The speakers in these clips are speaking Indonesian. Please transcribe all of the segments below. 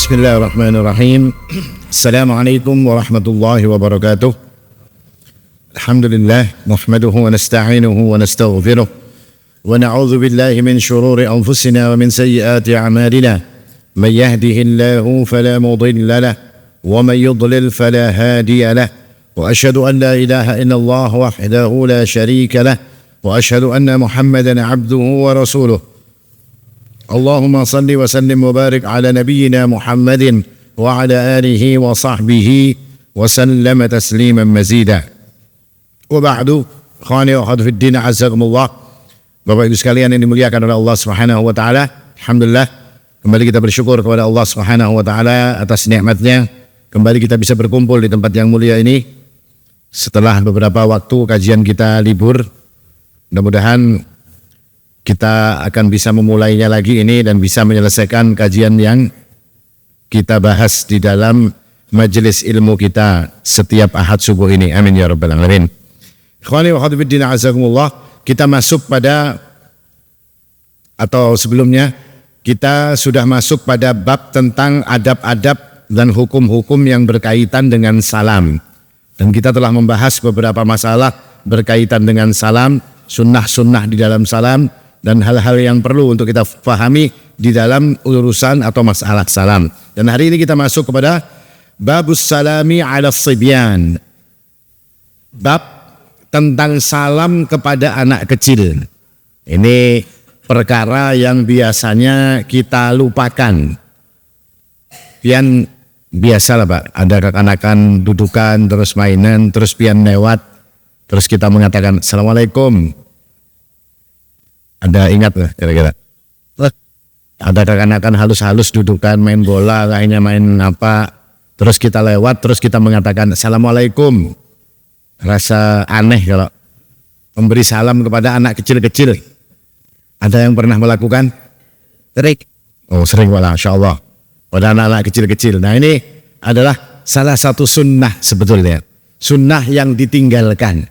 Bismillahirrahmanirrahim. Assalamualaikum warahmatullahi wabarakatuh. Alhamdulillah, nahmaduhu wa nasta'inuhu wa nastaghfiruh wa na'udzu billahi min shururi anfusina wa min sayyiati a'malina. Man yahdihillahu fala mudilla lahu wa man yudlil fala hadiya lahu. Wa asyhadu an la ilaha illallah wahdahu la syarika lahu wa asyhadu anna Muhammadan 'abduhu wa rasuluh. Allahumma salli wa sallim wa barik ala nabiyyina Muhammadin wa ala alihi wa sahbihi wa sallama tasliman mazida. Wa ba'du, khani wa khadu fiddin azzakumullah. Bapak Ibu sekalian yang dimuliakan oleh Allah Subhanahu wa taala, alhamdulillah kembali kita bersyukur kepada Allah Subhanahu wa taala atas nikmatnya. Kembali kita bisa berkumpul di tempat yang mulia ini setelah beberapa waktu kajian kita libur. Mudah-mudahan kita akan bisa memulainya lagi ini dan bisa menyelesaikan kajian yang kita bahas di dalam majelis ilmu kita setiap ahad subuh ini. Amin ya rabbal alamin. Ikhwani wa akhwati azakumullah, kita masuk pada, atau sebelumnya kita sudah masuk pada bab tentang adab-adab dan hukum-hukum yang berkaitan dengan salam. Dan kita telah membahas beberapa masalah berkaitan dengan salam, sunnah-sunnah di dalam salam, dan hal-hal yang perlu untuk kita fahami di dalam urusan atau masalah salam. Dan hari ini kita masuk kepada babus salami ala sibyan, bab tentang salam kepada anak kecil. Ini perkara yang biasanya kita lupakan. Pian biasalah Pak, ada kekanakan dudukan terus mainan terus pian lewat terus kita mengatakan assalamualaikum. Ada ingat lah kira-kira? Ada kekanakan halus-halus dudukan main bola, kayaknya main apa, terus kita lewat, terus kita mengatakan assalamualaikum. Rasa aneh kalau memberi salam kepada anak kecil-kecil. Ada yang pernah melakukan? Sering. Oh sering malah, Insya Allah. Pada anak-anak kecil-kecil. Nah ini adalah salah satu sunnah sebetulnya. Sunnah yang ditinggalkan.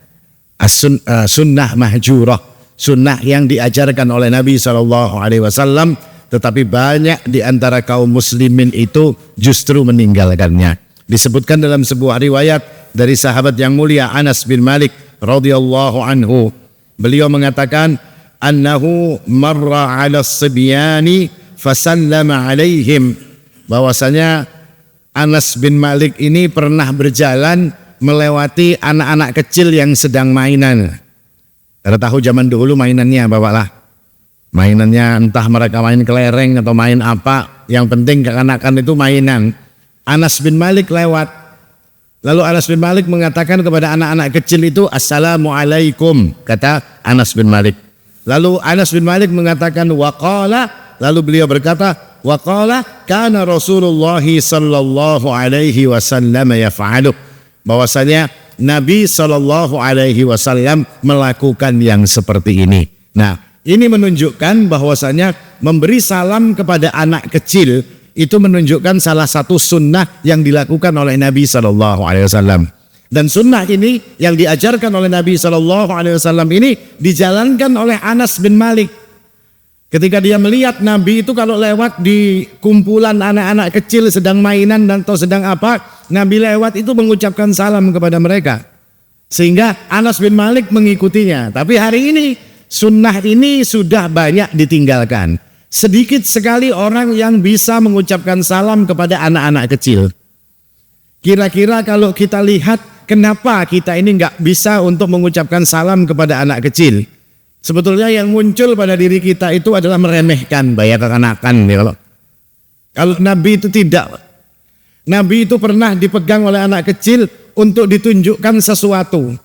Sunnah mahjurah. Sunnah yang diajarkan oleh Nabi SAW, tetapi banyak di antara kaum muslimin itu justru meninggalkannya. Disebutkan dalam sebuah riwayat dari sahabat yang mulia Anas bin Malik radhiyallahu anhu. Beliau mengatakan, annahu marra ala sibyani fasallama alaihim. Bahwasanya Anas bin Malik ini pernah berjalan melewati anak-anak kecil yang sedang mainan. Karena tahu zaman dulu mainannya bawalah. Mainannya entah mereka main kelereng atau main apa, yang penting kekanakan itu mainan. Anas bin Malik lewat. Lalu Anas bin Malik mengatakan kepada anak-anak kecil itu assalamualaikum, kata Anas bin Malik. Lalu Anas bin Malik mengatakan waqala, lalu beliau berkata waqala kana Rasulullah sallallahu alaihi wasallam yaf'alu, bahwasanya Nabi SAW melakukan yang seperti ini. Nah, ini menunjukkan bahwasanya memberi salam kepada anak kecil itu menunjukkan salah satu sunnah yang dilakukan oleh Nabi SAW. Dan sunnah ini yang diajarkan oleh Nabi SAW ini dijalankan oleh Anas bin Malik. Ketika dia melihat Nabi itu kalau lewat di kumpulan anak-anak kecil sedang mainan dan atau sedang apa, Nabi lewat itu mengucapkan salam kepada mereka. Sehingga Anas bin Malik mengikutinya. Tapi hari ini sunnah ini sudah banyak ditinggalkan. Sedikit sekali orang yang bisa mengucapkan salam kepada anak-anak kecil. Kira-kira kalau kita lihat kenapa kita ini nggak bisa untuk mengucapkan salam kepada anak kecil? Sebetulnya yang muncul pada diri kita itu adalah meremehkan banyak kekanakan. Kalau Nabi itu tidak. Nabi itu pernah dipegang oleh anak kecil untuk ditunjukkan sesuatu.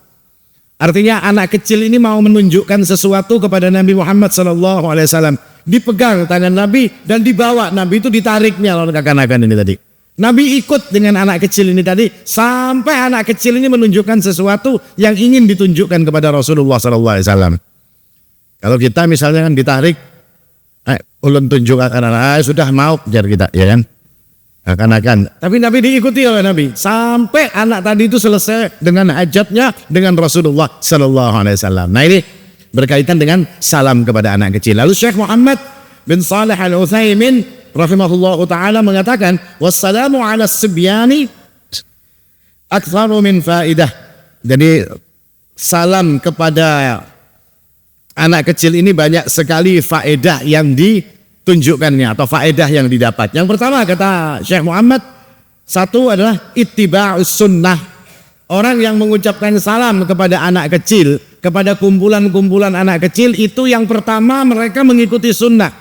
Artinya anak kecil ini mau menunjukkan sesuatu kepada Nabi Muhammad SAW. Dipegang tangan Nabi dan dibawa. Nabi itu ditariknya oleh kekanakan ini tadi. Nabi ikut dengan anak kecil ini tadi sampai anak kecil ini menunjukkan sesuatu yang ingin ditunjukkan kepada Rasulullah SAW. Kalau kita misalnya kan ditarik, ulun tunjuk anak-anak, sudah mau kejar kita, ya kan? Akan-akan. Tapi Nabi diikuti oleh Nabi sampai anak tadi itu selesai dengan hajatnya dengan Rasulullah SAW. Nah ini berkaitan dengan salam kepada anak kecil. Lalu Syekh Muhammad bin Salih Al-Utsaimin rahimahullahu taala mengatakan wassalamu ala sibyani aktsaru min faidah. Jadi salam kepada anak kecil ini banyak sekali faedah yang ditunjukkannya atau faedah yang didapat. Yang pertama kata Syekh Muhammad, satu adalah ittiba'us sunnah. Orang yang mengucapkan salam kepada anak kecil, kepada kumpulan-kumpulan anak kecil, itu yang pertama mereka mengikuti sunnah.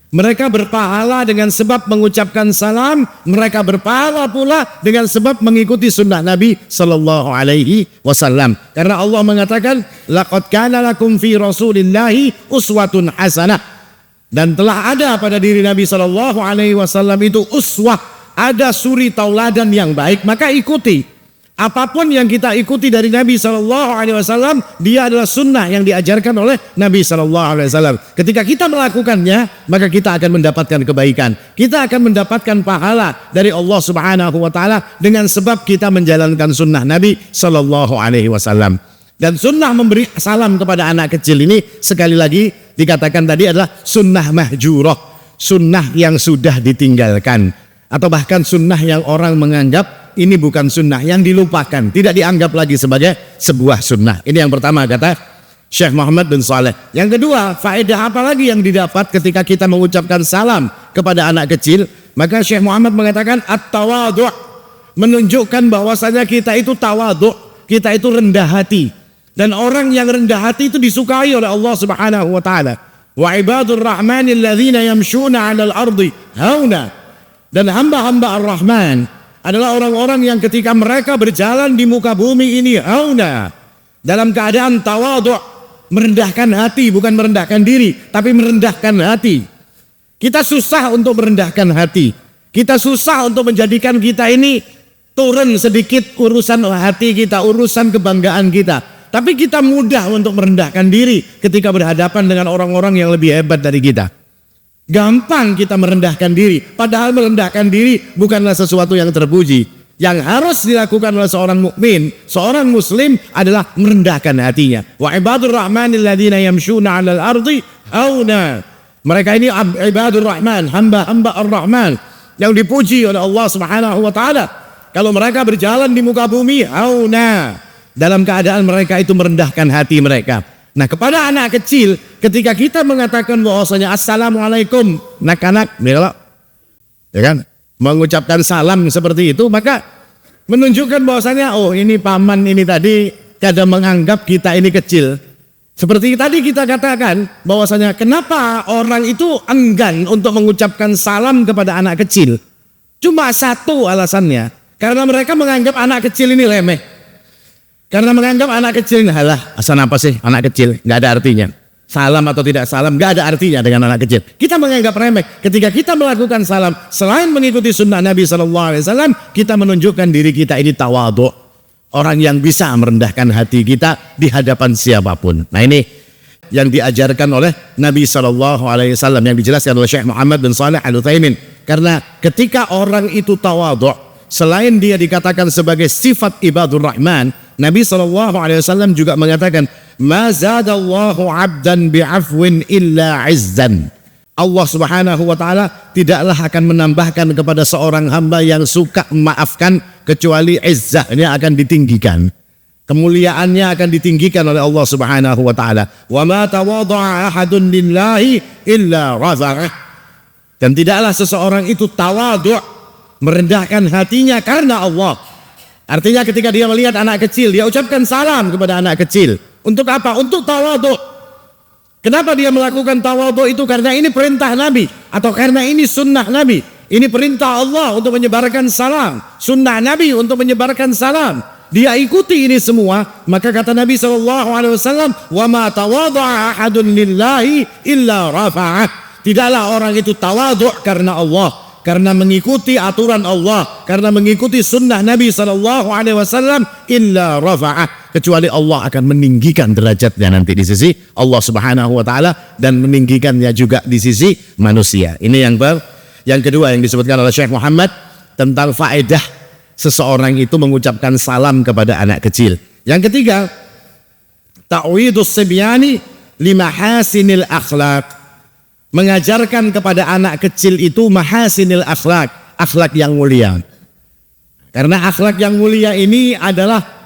Mereka berpahala dengan sebab mengucapkan salam, mereka berpahala pula dengan sebab mengikuti sunnah Nabi sallallahu alaihi wasallam. Karena Allah mengatakan, laqad kana lakum fi Rasulillahi uswatun hasanah. Dan telah ada pada diri Nabi sallallahu alaihi wasallam itu uswah, ada suri tauladan yang baik, maka ikuti. Apapun yang kita ikuti dari Nabi SAW, dia adalah sunnah yang diajarkan oleh Nabi SAW. Ketika kita melakukannya, maka kita akan mendapatkan kebaikan. Kita akan mendapatkan pahala dari Allah Subhanahu Wa Taala dengan sebab kita menjalankan sunnah Nabi SAW. Dan sunnah memberi salam kepada anak kecil ini sekali lagi dikatakan tadi adalah sunnah mahjurah, sunnah yang sudah ditinggalkan, atau bahkan sunnah yang orang menganggap ini bukan sunnah, yang dilupakan, tidak dianggap lagi sebagai sebuah sunnah. Ini yang pertama kata Syekh Muhammad bin Saleh. Yang kedua, faedah apa lagi yang didapat ketika kita mengucapkan salam kepada anak kecil? Maka Syekh Muhammad mengatakan at-tawadhu', menunjukkan bahwasanya kita itu tawadhu', kita itu rendah hati. Dan orang yang rendah hati itu disukai oleh Allah Subhanahu wa taala. Wa ibadur rahmanil ladzina yamshuna 'alal ardi hauna. Dan hamba-hamba Ar-Rahman adalah orang-orang yang ketika mereka berjalan di muka bumi ini hauna, dalam keadaan tawadhu', merendahkan hati, bukan merendahkan diri, tapi merendahkan hati. Kita susah untuk merendahkan hati. Kita susah untuk menjadikan kita ini turun sedikit urusan hati kita, urusan kebanggaan kita. Tapi kita mudah untuk merendahkan diri ketika berhadapan dengan orang-orang yang lebih hebat dari kita. Gampang kita merendahkan diri, padahal merendahkan diri bukanlah sesuatu yang terpuji. Yang harus dilakukan oleh seorang mukmin, seorang muslim adalah merendahkan hatinya. Wa ibadur rahmanil ladzina yamshuna 'alal ardi hauna. Mereka ini ibadur rahman, hamba-hamba ar-Rahman yang dipuji oleh Allah Subhanahu wa taala. Kalau mereka berjalan di muka bumi hauna, dalam keadaan mereka itu merendahkan hati mereka. Nah, kepada anak kecil, ketika kita mengatakan bahwasanya assalamualaikum, anak-anak, ya kan, mengucapkan salam seperti itu, maka menunjukkan bahwasanya oh ini paman ini tadi kadang menganggap kita ini kecil. Seperti tadi kita katakan bahwasanya kenapa orang itu enggan untuk mengucapkan salam kepada anak kecil? Cuma satu alasannya, karena mereka menganggap anak kecil ini remeh. Karena menganggap anak kecil ini, halah, asal apa sih anak kecil, nggak ada artinya. Salam atau tidak salam, nggak ada artinya dengan anak kecil. Kita menganggap remeh. Ketika kita melakukan salam, selain mengikuti sunnah Nabi SAW, kita menunjukkan diri kita ini tawadhu', orang yang bisa merendahkan hati kita di hadapan siapapun. Nah ini yang diajarkan oleh Nabi SAW, yang dijelaskan oleh Syekh Muhammad bin Saleh Al-Utsaimin. Karena ketika orang itu tawadhu', selain dia dikatakan sebagai sifat ibadur rahman, Nabi SAW juga mengatakan, ma zadallahu abdan bi'afwin illa izzan. Allah Subhanahu wa taala tidaklah akan menambahkan kepada seorang hamba yang suka memaafkan kecuali izzahnya akan ditinggikan. Kemuliaannya akan ditinggikan oleh Allah Subhanahu wa taala. Wa ma tawadha'a ahadun lillahi illa rafa'ah. Dan tidaklah seseorang itu tawadhu', merendahkan hatinya karena Allah. Artinya ketika dia melihat anak kecil, dia ucapkan salam kepada anak kecil. Untuk apa? Untuk tawadhu'. Kenapa dia melakukan tawadhu' itu? Karena ini perintah Nabi, atau karena ini sunnah Nabi. Ini perintah Allah untuk menyebarkan salam, sunnah Nabi untuk menyebarkan salam. Dia ikuti ini semua, maka kata Nabi SAW, wa ma tawadha'a ahadun lillahi illa rafa'ah. Tidaklah orang itu tawadhu' karena Allah, karena mengikuti aturan Allah, karena mengikuti sunnah Nabi SAW, illa rafa'ah, kecuali Allah akan meninggikan derajatnya nanti di sisi Allah Subhanahu wa taala dan meninggikannya juga di sisi manusia. Ini yang kedua yang disebutkan oleh Syekh Muhammad tentang faedah seseorang itu mengucapkan salam kepada anak kecil. Yang ketiga, ta'widus sibyani limahasinil akhlaq. mengajarkan kepada anak kecil itu mahasinil akhlak, akhlak yang mulia. Karena akhlak yang mulia ini adalah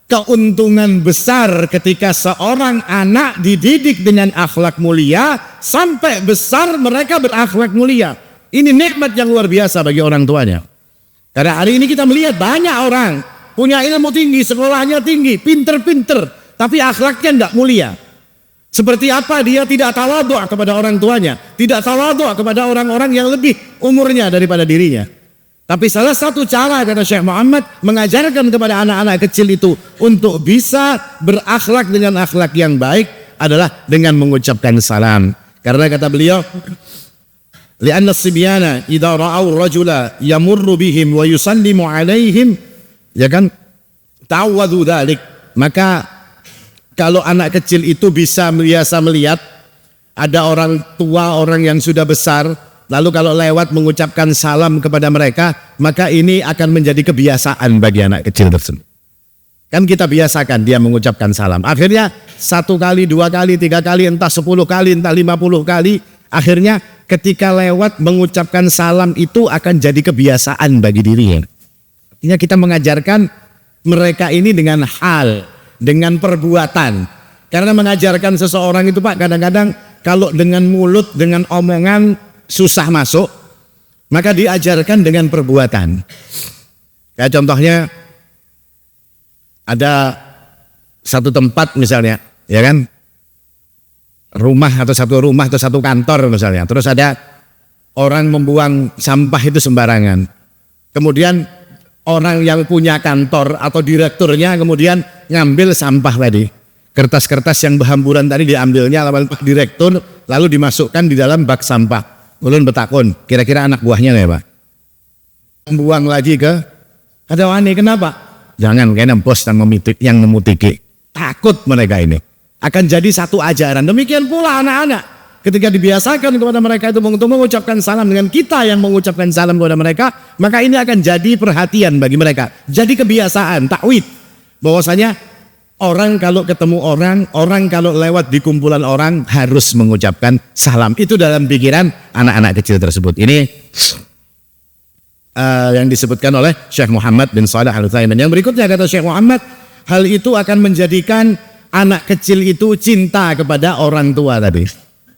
keuntungan besar ketika seorang anak dididik dengan akhlak mulia, sampai besar mereka berakhlak mulia. Ini nikmat yang luar biasa bagi orang tuanya. Karena hari ini kita melihat banyak orang punya ilmu tinggi, sekolahnya tinggi, pinter-pinter, tapi akhlaknya tidak mulia. Seperti apa dia tidak tawadhu kepada orang tuanya, tidak tawadhu kepada orang-orang yang lebih umurnya daripada dirinya. Tapi salah satu cara kata Syekh Muhammad mengajarkan kepada anak-anak kecil itu untuk bisa berakhlak dengan akhlak yang baik adalah dengan mengucapkan salam. Karena kata beliau, li'anna as-sibyana idza ra'aw rajula yamurru bihim wa yusallimu 'alaihim, ya kan, ta'awwadhu dzalik. Maka kalau anak kecil itu bisa biasa melihat ada orang tua, orang yang sudah besar, lalu kalau lewat mengucapkan salam kepada mereka, maka ini akan menjadi kebiasaan bagi anak kecil tersebut. Kan kita biasakan dia mengucapkan salam. Akhirnya 1 kali, 2 kali, 3 kali, entah 10 kali, entah 50 kali. Akhirnya ketika lewat mengucapkan salam itu akan jadi kebiasaan bagi dirinya. Artinya kita mengajarkan mereka ini dengan hal, dengan perbuatan. Karena mengajarkan seseorang itu Pak, kadang-kadang kalau dengan mulut, dengan omongan susah masuk, maka diajarkan dengan perbuatan. Kayak contohnya ada satu tempat misalnya, ya kan, rumah atau satu kantor misalnya, terus ada orang membuang sampah itu sembarangan. Kemudian orang yang punya kantor atau direkturnya kemudian ngambil sampah tadi, kertas-kertas yang berhamburan tadi diambilnya oleh Pak Direktur, lalu dimasukkan di dalam bak sampah. Ulun betakun, kira-kira anak buahnya ya Pak, membuang lagi ke ada wani. Kenapa? Jangan kena bos yang memutiki. Takut mereka ini akan jadi satu ajaran. Demikian pula anak-anak ketika dibiasakan kepada mereka itu untuk mengucapkan salam dengan kita yang mengucapkan salam kepada mereka, maka ini akan jadi perhatian bagi mereka, jadi kebiasaan, takwid, bahwasanya orang kalau ketemu orang kalau lewat di kumpulan orang harus mengucapkan salam. Itu dalam pikiran anak-anak kecil tersebut. Ini yang disebutkan oleh Syekh Muhammad bin Shalih Al-Utsaimin. Yang berikutnya kata Syekh Muhammad, hal itu akan menjadikan anak kecil itu cinta kepada orang tua tadi,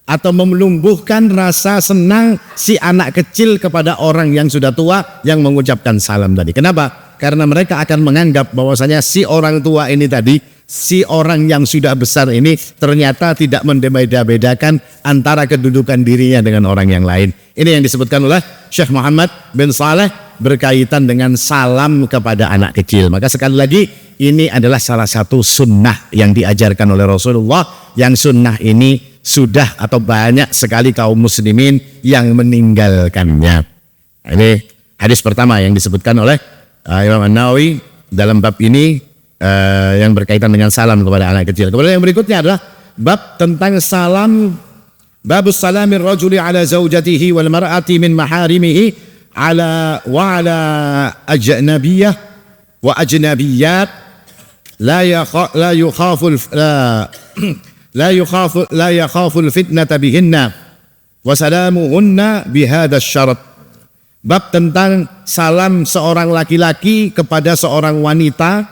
atau menumbuhkan rasa senang si anak kecil kepada orang yang sudah tua yang mengucapkan salam tadi. Kenapa? Karena mereka akan menganggap bahwasanya si orang tua ini tadi, si orang yang sudah besar ini ternyata tidak membeda-bedakan antara kedudukan dirinya dengan orang yang lain. Ini yang disebutkan oleh Syekh Muhammad bin Shalih berkaitan dengan salam kepada anak kecil. Maka sekali lagi, ini adalah salah satu sunnah yang diajarkan oleh Rasulullah, yang sunnah ini sudah atau banyak sekali kaum muslimin yang meninggalkannya. Ini hadis pertama yang disebutkan oleh Imam An-Nawawi dalam bab ini yang berkaitan dengan salam kepada anak kecil. Kemudian yang berikutnya adalah bab tentang salam, babus salamir rajuli ala zaujatihi wal mar'ati min maharimihi ala ajnabiyah wa ajnabiyat la yakhafu fitnata bihinna wa salamuhunna bihadha syarat. Bab tentang salam seorang laki-laki kepada seorang wanita,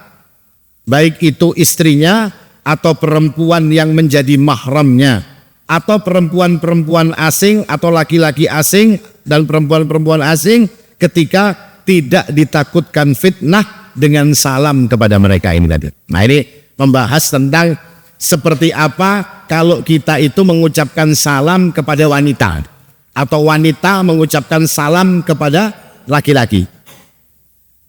baik itu istrinya atau perempuan yang menjadi mahramnya, atau perempuan-perempuan asing atau laki-laki asing dan perempuan-perempuan asing, ketika tidak ditakutkan fitnah dengan salam kepada mereka ini tadi. Nah, ini membahas tentang seperti apa kalau kita itu mengucapkan salam kepada wanita, atau wanita mengucapkan salam kepada laki-laki.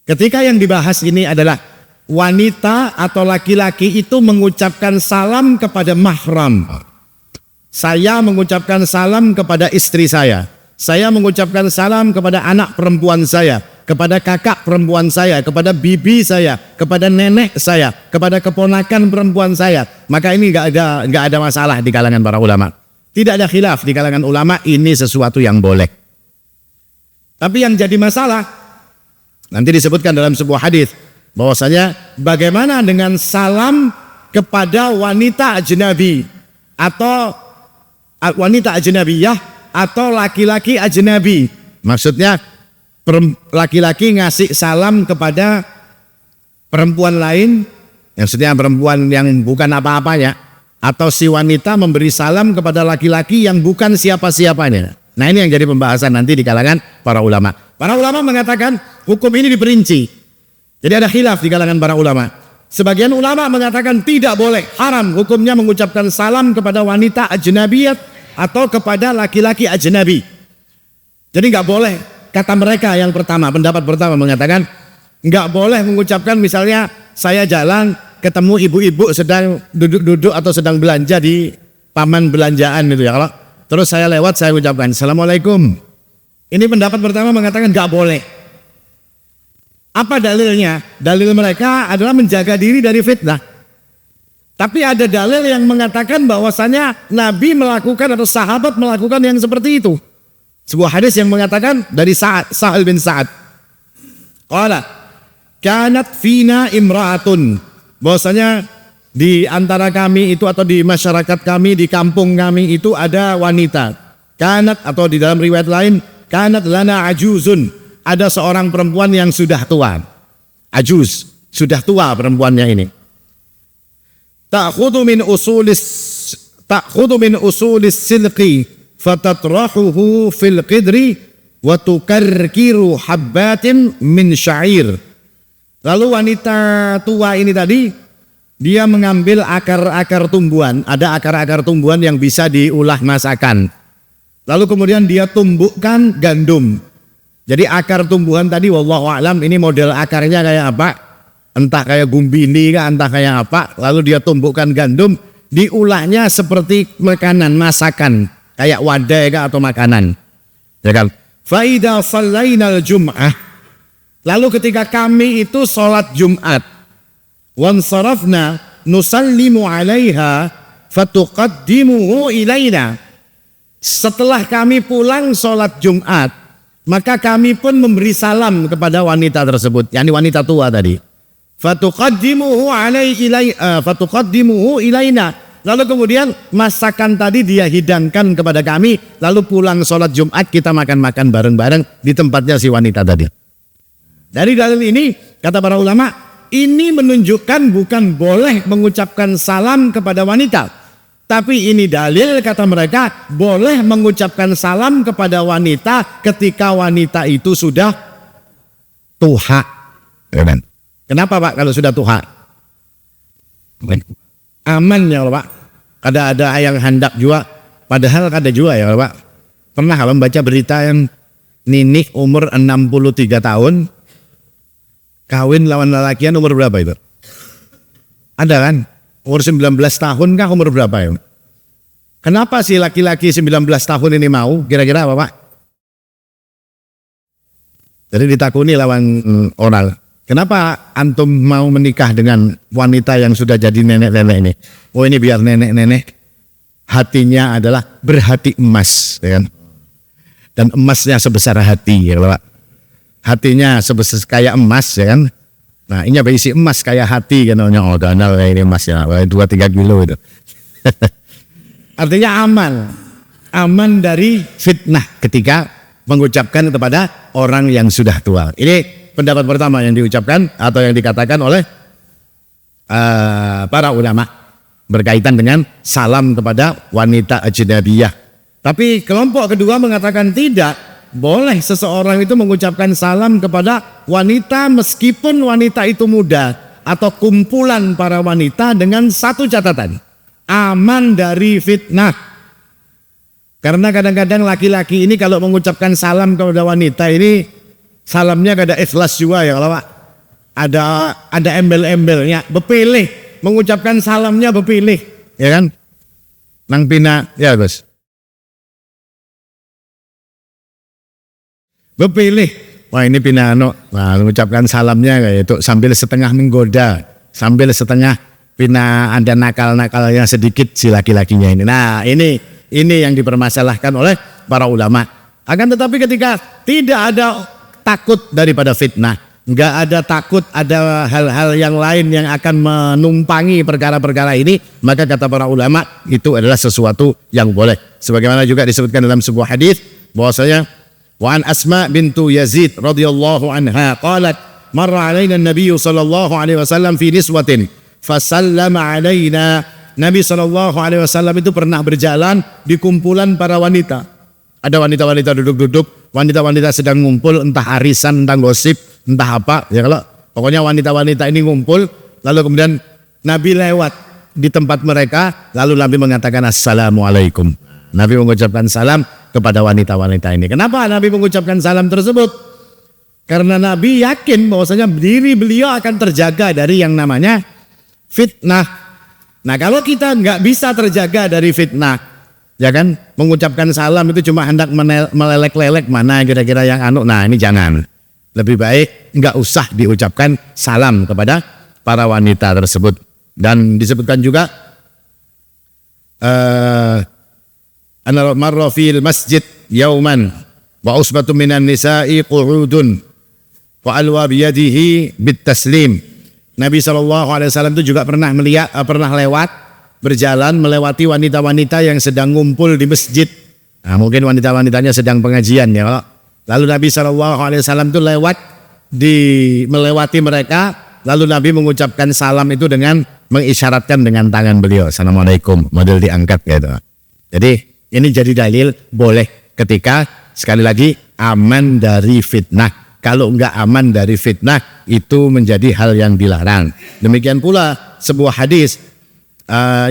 Ketika yang dibahas ini adalah wanita atau laki-laki itu mengucapkan salam kepada mahram. Saya mengucapkan salam kepada istri saya mengucapkan salam kepada anak perempuan saya, kepada kakak perempuan saya, kepada bibi saya, kepada nenek saya, kepada keponakan perempuan saya. Maka ini nggak ada masalah di kalangan para ulama. Tidak ada khilaf di kalangan ulama, ini sesuatu yang boleh. Tapi yang jadi masalah, nanti disebutkan dalam sebuah hadis, bahwasanya bagaimana dengan salam kepada wanita ajnabi atau wanita ajnabiyah atau laki-laki ajnabi. Maksudnya laki-laki ngasih salam kepada perempuan lain, maksudnya perempuan yang bukan apa-apanya, atau si wanita memberi salam kepada laki-laki yang bukan siapa-siapanya. Nah ini yang jadi pembahasan nanti di kalangan para ulama. Para ulama mengatakan hukum ini diperinci. Jadi ada khilaf di kalangan para ulama. Sebagian ulama mengatakan tidak boleh, haram hukumnya mengucapkan salam kepada wanita ajnabiyat atau kepada laki-laki ajnabi. Jadi nggak boleh, kata mereka yang pertama, pendapat pertama mengatakan nggak boleh mengucapkan misalnya saya jalan ketemu ibu-ibu sedang duduk-duduk atau sedang belanja di paman belanjaan gitu ya. Kalau terus saya lewat saya ucapkan Assalamualaikum. Ini pendapat pertama mengatakan nggak boleh. Apa dalilnya? Dalil mereka adalah menjaga diri dari fitnah. Tapi ada dalil yang mengatakan bahwasanya Nabi melakukan atau sahabat melakukan yang seperti itu. Sebuah hadis yang mengatakan dari Sahal bin Sa'ad. Qala kanat fina imra'atun. Bahwasanya di antara kami itu atau di masyarakat kami, di kampung kami itu ada wanita. Kanat atau di dalam riwayat lain, kanat lana ajuzun. Ada seorang perempuan yang sudah tua. Ajuz, sudah tua perempuannya ini. Ta'khudhu min usulis silqi fatatrahuhu fil qidri wa tukarkiru habbatin min sya'ir. Lalu wanita tua ini tadi dia mengambil akar-akar tumbuhan, ada akar-akar tumbuhan yang bisa diolah masakan. Lalu kemudian dia tumbuhkan gandum. Jadi akar tumbuhan tadi wallahu a'lam ini model akarnya kayak apa? Entah kayak gumbini kah, entah kayak apa. Lalu dia tumbuhkan gandum, diulahnya seperti makanan, masakan, kayak wadai kah atau makanan. Ya kan? Fa idza shallainal jum'ah. Lalu ketika kami itu sholat Jumat, wansarafna nusallimu 'alaiha fatuqaddimuhu ilaina. Setelah kami pulang sholat Jumat, maka kami pun memberi salam kepada wanita tersebut, yakni wanita tua tadi. Fatuqaddimuhu ilaina. Lalu kemudian masakan tadi dia hidangkan kepada kami, lalu pulang sholat Jumat kita makan-makan bareng-bareng di tempatnya si wanita tadi. Dari dalil ini kata para ulama, ini menunjukkan bukan boleh mengucapkan salam kepada wanita, tapi ini dalil kata mereka boleh mengucapkan salam kepada wanita ketika wanita itu sudah tuha. Kenapa Pak kalau sudah tuha? Aman ya Pak. Ada yang hendak juga, padahal ada juga ya Pak. Pernah kalau membaca berita yang ninik umur 63 tahun kawin lawan lelakian umur berapa itu? Ada kan? Umur 19 tahun kah umur berapa ya? Kenapa si laki-laki 19 tahun ini mau? Kira-kira apa Pak? Jadi ditakuni lawan oral. Kenapa antum mau menikah dengan wanita yang sudah jadi nenek-nenek ini? Oh ini biar nenek-nenek hatinya adalah berhati emas, ya kan? Dan emasnya sebesar hati, ya Pak. Hatinya sebesar kayak emas, ya kan? Nah ini berisi emas kayak hati, kan? Oh danal kayak ini emas ya, 2-3 kilo itu. Artinya aman dari fitnah ketika mengucapkan kepada orang yang sudah tua. Ini pendapat pertama yang diucapkan atau yang dikatakan oleh para ulama berkaitan dengan salam kepada wanita ajnabiyah. Tapi kelompok kedua mengatakan tidak boleh seseorang itu mengucapkan salam kepada wanita meskipun wanita itu muda atau kumpulan para wanita dengan satu catatan, aman dari fitnah. Karena kadang-kadang laki-laki ini kalau mengucapkan salam kepada wanita ini salamnya kada ikhlas juga ya kalau Pak. Ada embel-embelnya, bepilih mengucapkan salamnya bepilih, ya kan? Nang pina ya Gus. Bepilih. Wah ini pina ano. Nah, mengucapkan salamnya kayak itu sambil setengah menggoda, sambil setengah pina ada nakal-nakalnya sedikit si laki-lakinya ini. Nah, ini yang dipermasalahkan oleh para ulama. Akan tetapi ketika tidak ada takut daripada fitnah, nggak ada takut ada hal-hal yang lain yang akan menumpangi perkara-perkara ini, maka kata para ulama itu adalah sesuatu yang boleh. Sebagaimana juga disebutkan dalam sebuah hadis bahwasanya wa an Asma bintu Yazid radhiyallahu anha qalat marra alaina an-nabiy sallallahu alaihi wasallam fi niswatin fasallama alaina. Nabi sallallahu alaihi wasallam itu pernah berjalan di kumpulan para wanita. Ada wanita-wanita duduk-duduk, wanita-wanita sedang ngumpul, entah arisan, entah gosip, entah apa. Ya kalau pokoknya wanita-wanita ini ngumpul, lalu kemudian Nabi lewat di tempat mereka, lalu Nabi mengatakan assalamualaikum. Nabi mengucapkan salam kepada wanita-wanita ini. Kenapa Nabi mengucapkan salam tersebut? Karena Nabi yakin bahwasanya diri beliau akan terjaga dari yang namanya fitnah. Nah kalau kita nggak bisa terjaga dari fitnah, ya kan, mengucapkan salam itu cuma hendak melelek-lelek mana kira-kira yang anu. Nah ini jangan. Lebih baik nggak usah diucapkan salam kepada para wanita tersebut. Dan disebutkan juga anna marra fil masjid yauman wa usbatu minan nisa'i qu'udun wa alwa biyadihi bit taslim. Nabi SAW itu juga pernah lewat, berjalan melewati wanita-wanita yang sedang ngumpul di masjid. Nah, mungkin wanita-wanitanya sedang pengajian ya. Lalu Nabi SAW itu lewat melewati mereka, lalu Nabi mengucapkan salam itu dengan mengisyaratkan dengan tangan beliau, assalamualaikum, model diangkat gitu. Jadi ini jadi dalil boleh ketika sekali lagi aman dari fitnah. Kalau enggak aman dari fitnah itu menjadi hal yang dilarang. Demikian pula sebuah hadis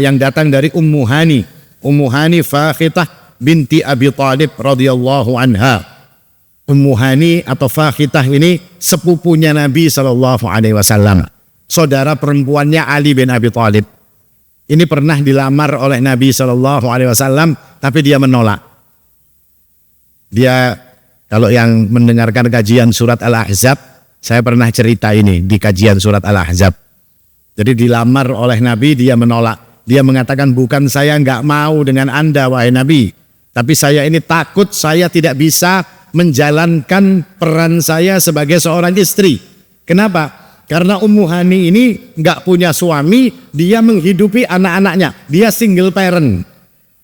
yang datang dari Ummu Hani Fakhitah binti Abi Thalib radhiyallahu anha. Ummu Hani atau Fakhitah ini sepupunya Nabi SAW, saudara perempuannya Ali bin Abi Thalib. Ini pernah dilamar oleh Nabi SAW, tapi dia menolak. Dia, kalau yang mendengarkan kajian surat Al-Ahzab, saya pernah cerita ini di kajian surat Al-Ahzab. Jadi dilamar oleh Nabi, dia menolak. Dia mengatakan, bukan saya nggak mau dengan Anda wahai Nabi, tapi saya ini takut saya tidak bisa menjalankan peran saya sebagai seorang istri. Kenapa? Karena Ummu Hani ini nggak punya suami, dia menghidupi anak-anaknya, dia single parent.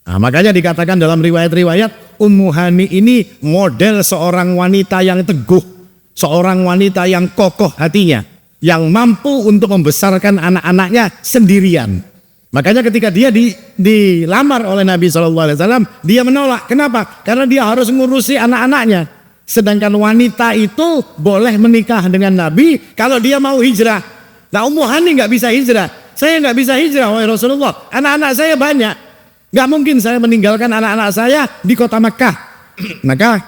Nah, makanya dikatakan dalam riwayat-riwayat Ummu Hani ini model seorang wanita yang teguh, seorang wanita yang kokoh hatinya, yang mampu untuk membesarkan anak-anaknya sendirian. Makanya ketika dia dilamar oleh Nabi SAW, dia menolak. Kenapa? Karena dia harus ngurusi anak-anaknya. Sedangkan wanita itu boleh menikah dengan Nabi kalau dia mau hijrah. Nah Ummu Hani nggak bisa hijrah. Saya nggak bisa hijrah wahai Rasulullah. Anak-anak saya banyak. Nggak mungkin saya meninggalkan anak-anak saya di kota Makkah. Maka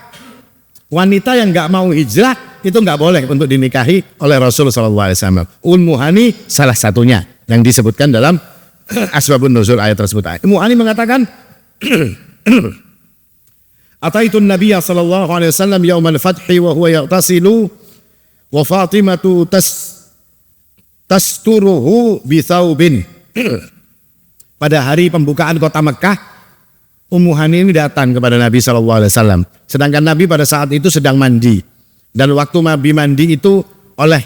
wanita yang nggak mau hijrah itu nggak boleh untuk dinikahi oleh Rasulullah SAW. Ummu Hani salah satunya yang disebutkan dalam asbabun nuzul ayat tersebut. Ummu Hani mengatakan, Ataitun Nabiya sallallahu alaihi wasallam yaumal fathi wa huwa yaghtasilu wa Fatimatu tasturuhu bi thawbin. Pada hari pembukaan kota Mekah, Ummu Hani ini datang kepada Nabi sallallahu alaihi wasallam. Sedangkan Nabi pada saat itu sedang mandi. Dan waktu Nabi mandi itu oleh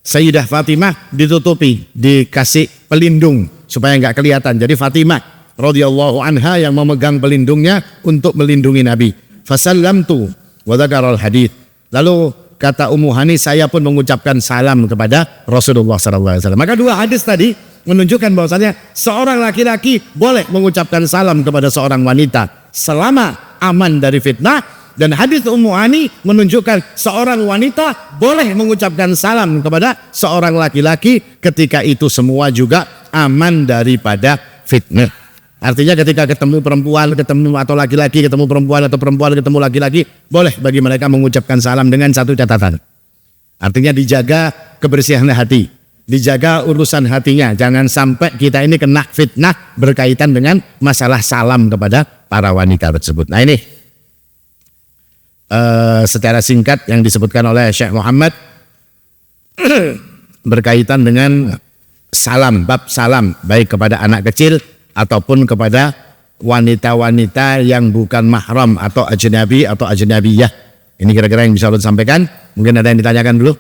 Sayyidah Fatimah ditutupi, dikasih pelindung supaya enggak kelihatan. Jadi Fatimah radhiyallahu anha yang memegang pelindungnya untuk melindungi Nabi. Fasallamtu wa dzakaral hadits. Lalu kata Ummu Hani, saya pun mengucapkan salam kepada Rasulullah sallallahu alaihi wasallam. Maka dua hadis tadi menunjukkan bahwasanya seorang laki-laki boleh mengucapkan salam kepada seorang wanita selama aman dari fitnah, dan hadis Ummu Hani menunjukkan seorang wanita boleh mengucapkan salam kepada seorang laki-laki ketika itu semua juga aman daripada fitnah. Artinya ketika ketemu perempuan, ketemu atau laki-laki ketemu perempuan atau perempuan ketemu laki-laki, boleh bagi mereka mengucapkan salam dengan satu catatan. Artinya dijaga kebersihan hati, dijaga urusan hatinya. Jangan sampai kita ini kena fitnah berkaitan dengan masalah salam kepada para wanita tersebut. Nah ini secara singkat yang disebutkan oleh Syekh Muhammad berkaitan dengan salam, bab salam, baik kepada anak kecil ataupun kepada wanita-wanita yang bukan mahram atau ajnabi atau ajnabiyah. Ini kira-kira yang bisa ulun sampaikan. Mungkin ada yang ditanyakan dulu.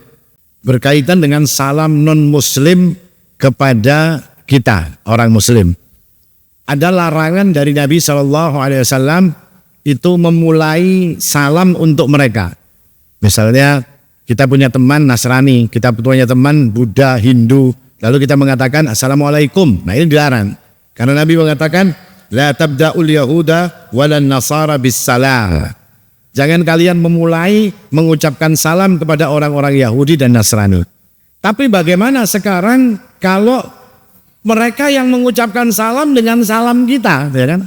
berkaitan dengan salam non-muslim kepada kita, orang muslim. Ada larangan dari Nabi SAW itu memulai salam untuk mereka. Misalnya kita punya teman Nasrani, kita punya teman Buddha, Hindu, lalu kita mengatakan Assalamualaikum. Nah ini dilarang. Karena Nabi mengatakan la tabda'ul yahuda walan nasara bis salam. Jangan kalian memulai mengucapkan salam kepada orang-orang Yahudi dan Nasrani. Tapi bagaimana sekarang kalau mereka yang mengucapkan salam dengan salam kita, ya kan?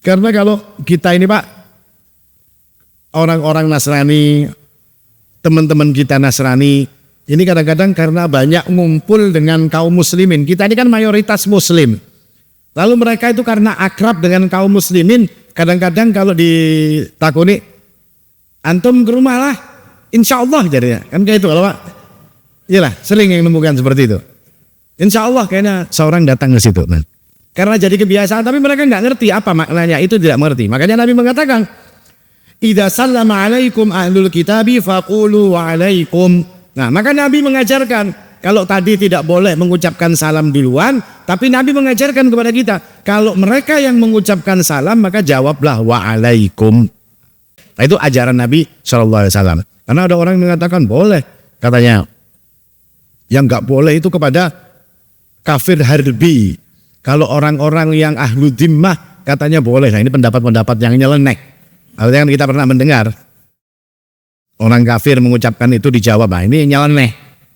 Karena kalau kita ini Pak, orang-orang Nasrani, teman-teman kita Nasrani, ini kadang-kadang karena banyak ngumpul dengan kaum muslimin. Kita ini kan mayoritas muslim. Lalu mereka itu karena akrab dengan kaum muslimin, kadang-kadang kalau ditakuni, antum ke rumah lah, insya Allah jadinya. Kan kayak itu kalau Pak. Iyalah, sering yang nemukan seperti itu. Insya Allah kayaknya seorang datang ke situ. Nah, karena jadi kebiasaan, tapi mereka nggak ngerti apa maknanya, itu tidak mengerti. Makanya Nabi mengatakan, idza sallama alaikum ahlul kitabi faqulu wa alaikum. Nah, maka Nabi mengajarkan, kalau tadi tidak boleh mengucapkan salam duluan, tapi Nabi mengajarkan kepada kita, kalau mereka yang mengucapkan salam, maka jawablah wa alaikum. Nah, itu ajaran Nabi SAW. Karena ada orang yang mengatakan boleh, katanya. Yang nggak boleh itu kepada kafir harbi. Kalau orang-orang yang ahlu dhimmah katanya boleh. Nah ini pendapat-pendapat yang nyeleneh. Artinya kan kita pernah mendengar orang kafir mengucapkan itu dijawab. Nah ini nyeleneh.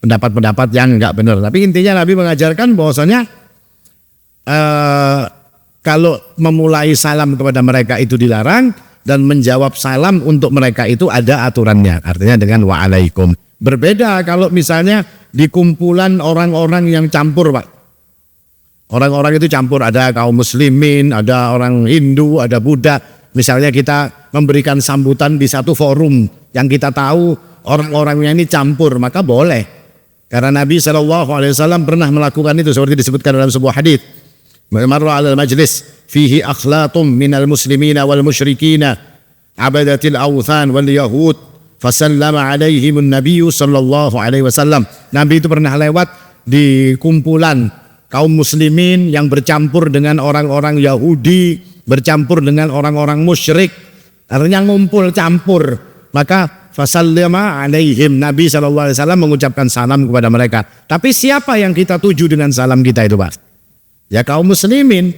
Pendapat-pendapat yang enggak benar. Tapi intinya Nabi mengajarkan bahwasanya kalau memulai salam kepada mereka itu dilarang, dan menjawab salam untuk mereka itu ada aturannya. Artinya dengan wa'alaikum. Berbeda kalau misalnya di kumpulan orang-orang yang campur Pak. Orang-orang itu campur, ada kaum muslimin, ada orang Hindu, ada Buddha. Misalnya kita memberikan sambutan di satu forum yang kita tahu orang-orangnya ini campur, maka boleh. Karena Nabi SAW pernah melakukan itu seperti disebutkan dalam sebuah hadis. Marra 'alal majlis fihi akhlatum minal muslimina wal musyrikina abadatil awthan wal yahud fasallama alaihimun nabiyyu sallallahu alaihi wasallam. Nabi itu pernah lewat di kumpulan kaum muslimin yang bercampur dengan orang-orang Yahudi, bercampur dengan orang-orang musyrik, artinya ngumpul campur. Maka fasallama alaihim, Nabi SAW mengucapkan salam kepada mereka. Tapi siapa yang kita tuju dengan salam kita itu Pak? Ya kaum muslimin.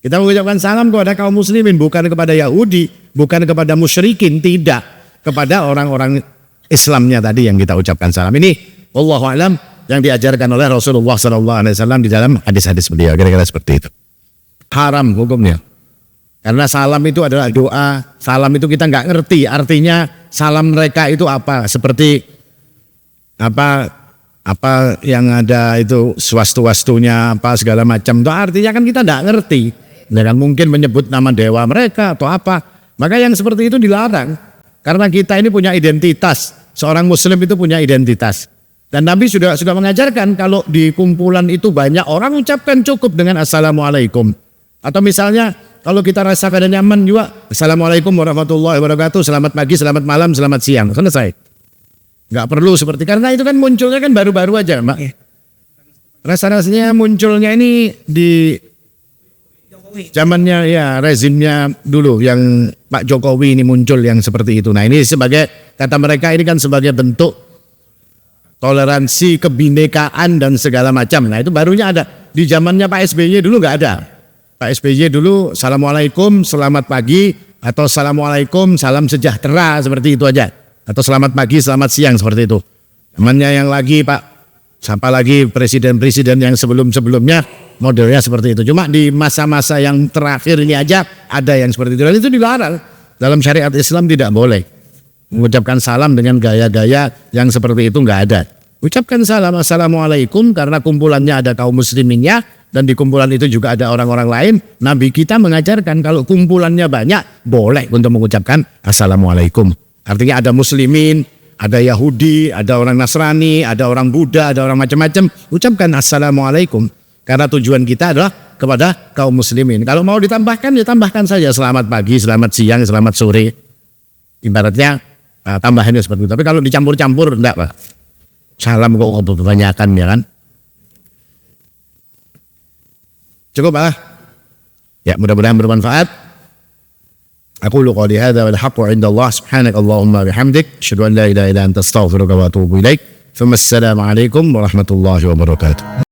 Kita mengucapkan salam kepada kaum muslimin, bukan kepada Yahudi, bukan kepada musyrikin, tidak. Kepada orang-orang Islamnya tadi yang kita ucapkan salam. Ini wallahu a'lam yang diajarkan oleh Rasulullah SAW di dalam hadis-hadis beliau, kira-kira seperti itu. Haram hukumnya. Karena salam itu adalah doa. Salam itu kita nggak ngerti artinya salam mereka itu apa. Seperti apa yang ada itu swastu-wastunya apa segala macam. Itu artinya kan kita nggak ngerti. Dan mungkin menyebut nama dewa mereka atau apa. Maka yang seperti itu dilarang. Karena kita ini punya identitas. Seorang muslim itu punya identitas. Dan Nabi sudah mengajarkan kalau di kumpulan itu banyak orang ucapkan cukup dengan assalamualaikum. Atau misalnya kalau kita rasa kada nyaman juga assalamualaikum warahmatullahi wabarakatuh, selamat pagi, selamat malam, selamat siang, selesai. Nggak perlu seperti, karena itu kan munculnya kan baru-baru aja Mbak. Rasa-rasanya munculnya ini di zamannya ya rezimnya dulu yang Pak Jokowi ini muncul yang seperti itu. Nah ini sebagai, kata mereka ini kan sebagai bentuk toleransi, kebinekaan dan segala macam. Nah itu barunya ada. Di zamannya Pak SBY dulu nggak ada. Pak SBY dulu assalamualaikum, selamat pagi, atau assalamualaikum, salam sejahtera, seperti itu aja. Atau selamat pagi, selamat siang, seperti itu. Zamannya yang lagi Pak, siapa lagi presiden-presiden yang sebelum-sebelumnya modelnya seperti itu. Cuma di masa-masa yang terakhir ini aja ada yang seperti itu. Dan itu dilarang. Dalam syariat Islam tidak boleh mengucapkan salam dengan gaya-gaya yang seperti itu, nggak ada. Ucapkan salam assalamualaikum karena kumpulannya ada kaum musliminnya dan di kumpulan itu juga ada orang-orang lain. Nabi kita mengajarkan kalau kumpulannya banyak boleh untuk mengucapkan assalamualaikum. Artinya ada muslimin, ada Yahudi, ada orang Nasrani, ada orang Buddha, ada orang macam-macam. Ucapkan assalamualaikum karena tujuan kita adalah kepada kaum muslimin. Kalau mau ditambahkan ya tambahkan saja selamat pagi, selamat siang, selamat sore. Ibaratnya tambahannya seperti itu. Tapi kalau dicampur-campur enggak Pak. Salam kok kebanyakan ya kan. Cukup Pak. Ya mudah-mudahan bermanfaat. Aku qouli hadza wal haqqu 'inda Allah subhanakallahumma bihamdik asyhadu an la ilaha illa anta astaghfiruka wa atubu ilaik. Assalamualaikum warahmatullahi wabarakatuh.